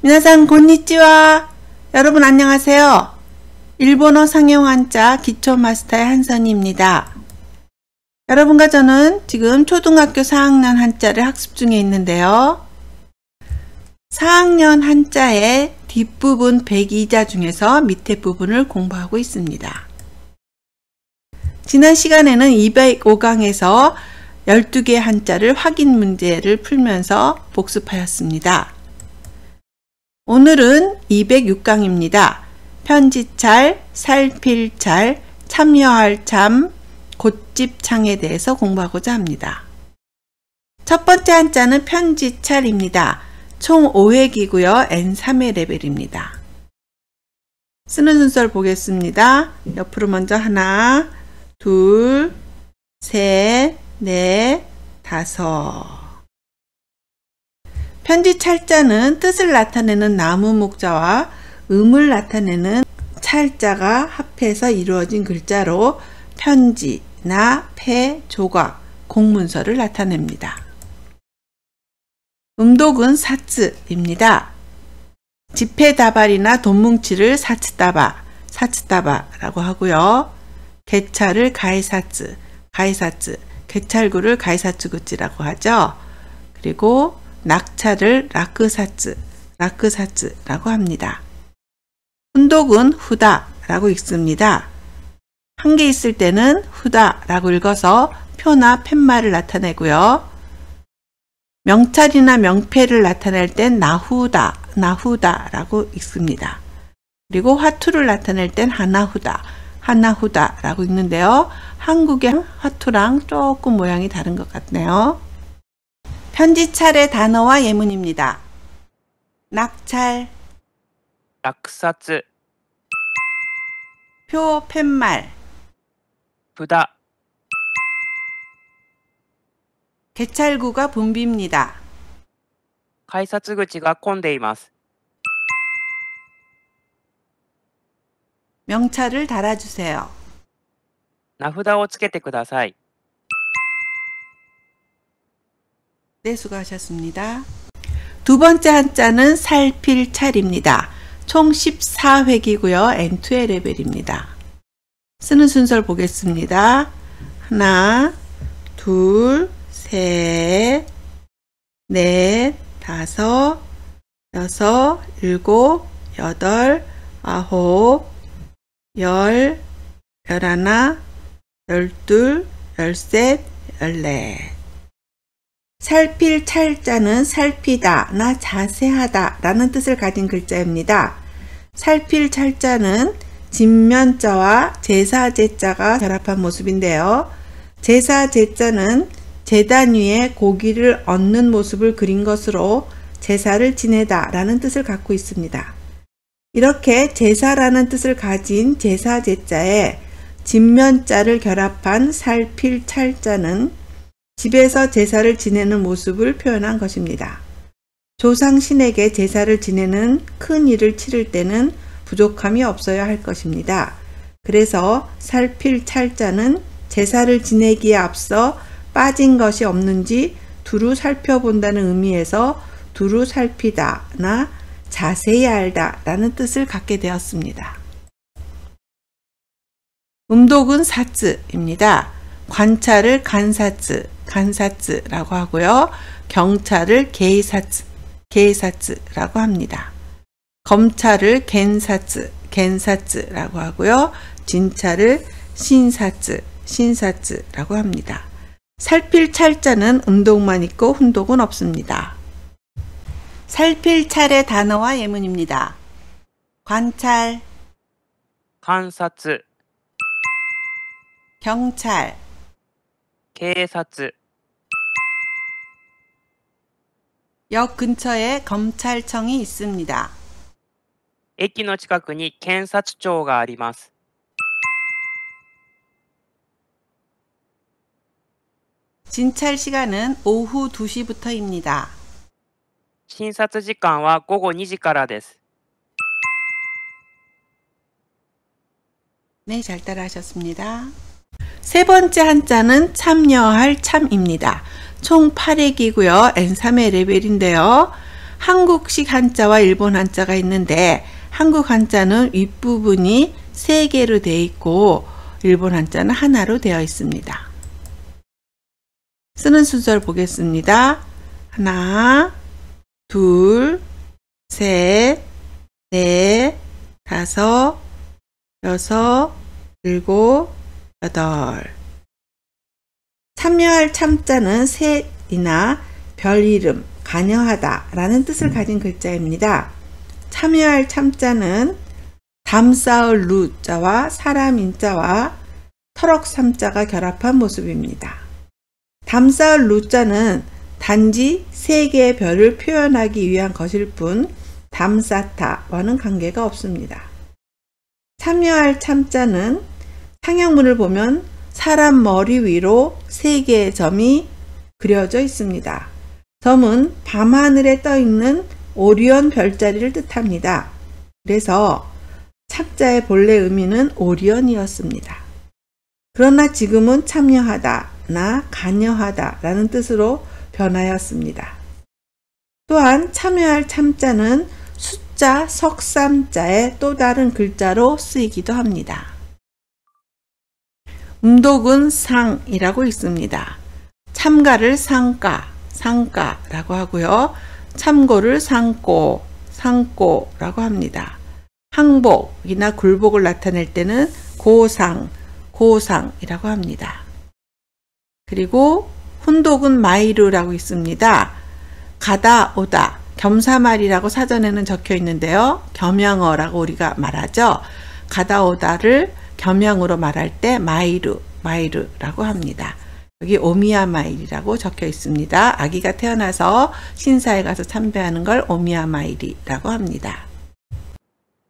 미나상 곤니찌와. 여러분 안녕하세요. 일본어 상용 한자 기초 마스터의 한선희입니다. 여러분과 저는 지금 초등학교 4학년 한자를 학습 중에 있는데요. 4학년 한자의 뒷부분 102자 중에서 밑에 부분을 공부하고 있습니다. 지난 시간에는 205강에서 12개의 한자를 확인 문제를 풀면서 복습하였습니다. 오늘은 206강입니다. 편지찰, 살필찰, 참여할 참, 곧집창에 대해서 공부하고자 합니다. 첫 번째 한자는 편지찰입니다. 총 5획이고요. N3회 레벨입니다. 쓰는 순서를 보겠습니다. 옆으로 먼저 하나, 둘, 셋, 넷, 다섯. 편지찰자는 뜻을 나타내는 나무 목자와 음을 나타내는 찰자가 합해서 이루어진 글자로 편지나 폐, 조각, 공문서를 나타냅니다. 음독은 사츠입니다. 지폐다발이나 돈뭉치를 사츠다바라고 하고요. 개찰을 가이사츠, 개찰구를 가이사츠구찌라고 하죠. 그리고 낙찰을 라크사츠라고 합니다. 훈독은 후다라고 읽습니다. 한 개 있을 때는 후다라고 읽어서 표나 팻말을 나타내고요. 명찰이나 명패를 나타낼 땐 나후다라고 읽습니다. 그리고 화투를 나타낼 땐 하나후다라고 읽는데요. 한국의 화투랑 조금 모양이 다른 것 같네요. 편지찰의 단어와 예문입니다. 낙찰, 락사츠, 표, 팻말, 부다, 개찰구가 분비입니다. 改札口が混んでいます。 명찰을 달아주세요. 名札をつけてください。 네, 수고하셨습니다. 두 번째 한자는 살필찰입니다. 총 14획이고요. N2의 레벨입니다. 쓰는 순서를 보겠습니다. 하나, 둘, 셋, 넷, 다섯, 여섯, 일곱, 여덟, 아홉, 열, 열하나, 열둘, 열셋, 열넷. 살필찰자는 살피다나 자세하다 라는 뜻을 가진 글자입니다. 살필찰자는 진면자와 제사제자가 결합한 모습인데요. 제사제자는 제단 위에 고기를 얹는 모습을 그린 것으로 제사를 지내다 라는 뜻을 갖고 있습니다. 이렇게 제사라는 뜻을 가진 제사제자에 진면자를 결합한 살필찰자는 집에서 제사를 지내는 모습을 표현한 것입니다. 조상신에게 제사를 지내는 큰 일을 치를 때는 부족함이 없어야 할 것입니다. 그래서 살필찰자는 제사를 지내기에 앞서 빠진 것이 없는지 두루 살펴본다는 의미에서 두루 살피다나 자세히 알다 라는 뜻을 갖게 되었습니다. 음독은 사츠입니다. 관찰을 간사츠라고 하고요. 경찰을 게이사츠라고 합니다. 검찰을 겐사츠라고 하고요. 진찰을 신사츠라고 합니다. 살필찰자는 음독만 있고 훈독은 없습니다. 살필찰의 단어와 예문입니다. 관찰, 観察、 경찰, 警察、 역 근처에 검찰청이 있습니다. 駅の近くに検察庁があります。 진찰 시간은 오후 2시부터입니다. 診察時間は午後2時からです。 네, 잘 따라하셨습니다. 세 번째 한자는 참여할 참입니다. 총 8획이고요. N3의 레벨인데요. 한국식 한자와 일본 한자가 있는데 한국 한자는 윗부분이 3개로 되어 있고 일본 한자는 하나로 되어 있습니다. 쓰는 순서를 보겠습니다. 하나, 둘, 셋, 넷, 다섯, 여섯, 일곱, 여덟. 참여할 참자는 셋이나 별 이름, 관여하다 라는 뜻을 가진 글자입니다. 참여할 참자는 담쌓을 루자와 사람 인자와 터럭 삼자가 결합한 모습입니다. 담쌓을 루자는 단지 3개의 별을 표현하기 위한 것일 뿐 담쌓다와는 관계가 없습니다. 참여할 참자는 상형문을 보면 사람 머리 위로 3개의 점이 그려져 있습니다. 점은 밤하늘에 떠있는 오리온 별자리를 뜻합니다. 그래서 참자의 본래 의미는 오리온이었습니다. 그러나 지금은 참여하다나 관여하다 라는 뜻으로 변하였습니다. 또한 참여할 참자는 숫자 석삼자의 또 다른 글자로 쓰이기도 합니다. 음독은 상이라고 있습니다. 참가를 상가라고 하고요. 참고를 상고라고 합니다. 항복이나 굴복을 나타낼 때는 고상이라고 합니다. 그리고 훈독은 마이루라고 있습니다. 가다 오다 겸사말이라고 사전에는 적혀 있는데요. 겸양어라고 우리가 말하죠. 가다 오다를 겸양으로 말할 때 마이루라고 합니다. 여기 오미야마일이라고 적혀 있습니다. 아기가 태어나서 신사에 가서 참배하는 걸 오미야마일이라고 합니다.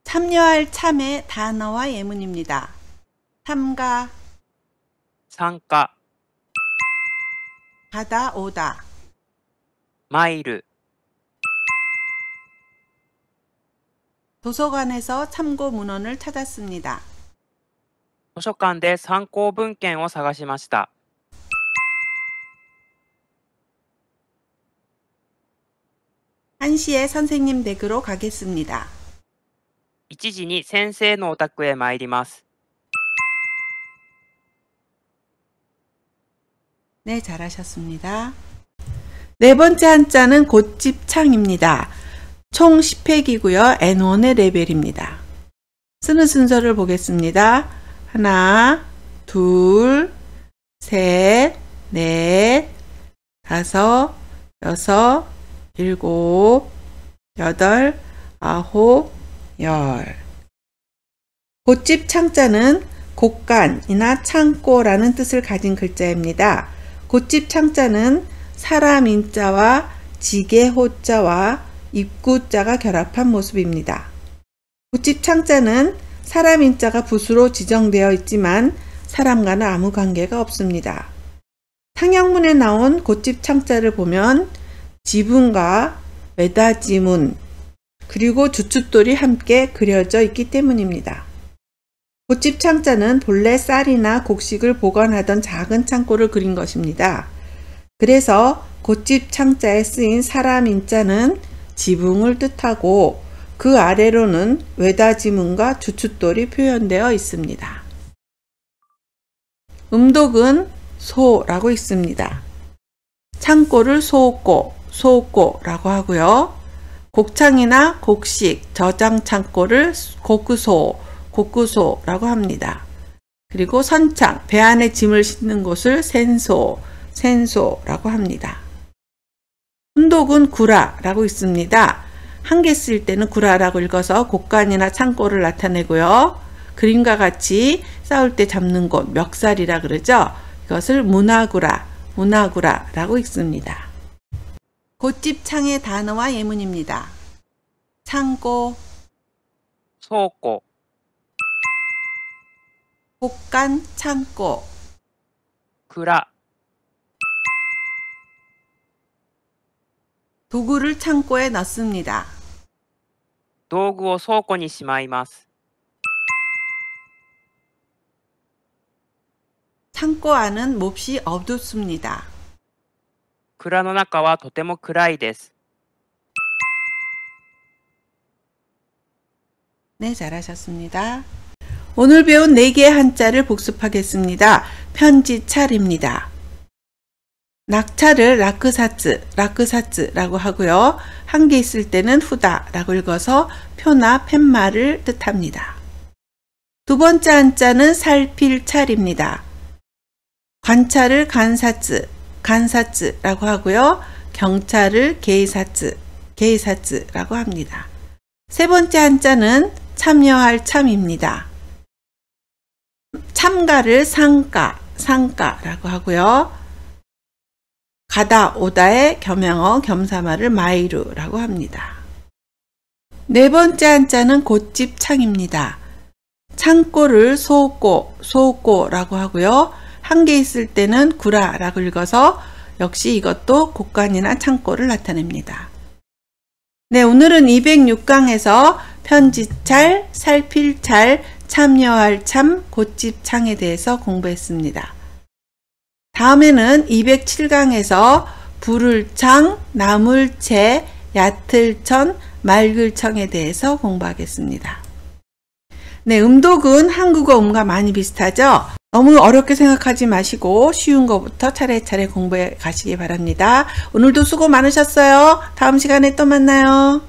참여할 참의 단어와 예문입니다. 참가, 参加、 가다 오다, 参る、 도서관에서 참고 문헌을 찾았습니다. 図書館で参考文献を探しました。 1시에 선생님 댁으로 가겠습니다. 1時に先生のお宅へ参ります。 네, 잘하셨습니다. 네 번째 한자는 곶집창입니다. 총 10획이고요. N1의 레벨입니다. 쓰는 순서를 보겠습니다. 하나, 둘, 셋, 넷, 다섯, 여섯, 일곱, 여덟, 아홉, 열. 곶집 창자는 곡간이나 창고라는 뜻을 가진 글자입니다. 곶집 창자는 사람 인자와 지게 호자와 입구자가 결합한 모습입니다. 곶집 창자는 사람 인자가 붓으로 지정되어 있지만 사람과는 아무 관계가 없습니다. 상형문에 나온 곶집 창자를 보면 지문과 외다지문 그리고 주춧돌이 함께 그려져 있기 때문입니다. 곶집 창자는 본래 쌀이나 곡식을 보관하던 작은 창고를 그린 것입니다. 그래서 곶집 창자에 쓰인 사람 인자는 지붕을 뜻하고 그 아래로는 외다지문과 주춧돌이 표현되어 있습니다. 음독은 소라고 있습니다. 창고를 소옥고라고 하고요. 곡창이나 곡식, 저장 창고를 곡구소라고 합니다. 그리고 선창, 배 안에 짐을 싣는 곳을 센소라고 합니다. 훈독은 구라라고 있습니다. 한 개 쓸 때는 구라라고 읽어서 곡간이나 창고를 나타내고요. 그림과 같이 싸울 때 잡는 곳, 멱살이라 그러죠. 이것을 문화구라라고 읽습니다. 곶집 창의 단어와 예문입니다. 창고, 倉庫、 곡간 창고, 蔵、 도구를 창고에 넣습니다. 道具を倉庫にしまいます。 창고 안은 몹시 어둡습니다. 蔵の中はとても暗いです。 네, 잘하셨습니다. 오늘 배운 4개의 한자를 복습하겠습니다. 편지찰입니다. 낙찰을 라크사츠라고 하고요. 한 개 있을 때는 후다라고 읽어서 표나 팻말을 뜻합니다. 두 번째 한자는 살필찰입니다. 관찰을 간사츠라고 하고요. 경찰을 게이사츠라고 합니다. 세 번째 한자는 참여할 참입니다. 참가를 상가라고 하고요. 가다 오다의 겸양어 겸사말을 마이루라고 합니다. 네 번째 한자는 곧집창입니다. 창고를 소꼬라고 하고요. 한 개 있을 때는 구라라고 읽어서 역시 이것도 곳간이나 창고를 나타냅니다. 네, 오늘은 206강에서 편지찰, 살필찰, 참여할 참, 곧집창에 대해서 공부했습니다. 다음에는 207강에서 부를창, 나물채, 얕을천, 맑을청에 대해서 공부하겠습니다. 네, 음독은 한국어 음과 많이 비슷하죠? 너무 어렵게 생각하지 마시고 쉬운 것부터 차례차례 공부해 가시기 바랍니다. 오늘도 수고 많으셨어요. 다음 시간에 또 만나요.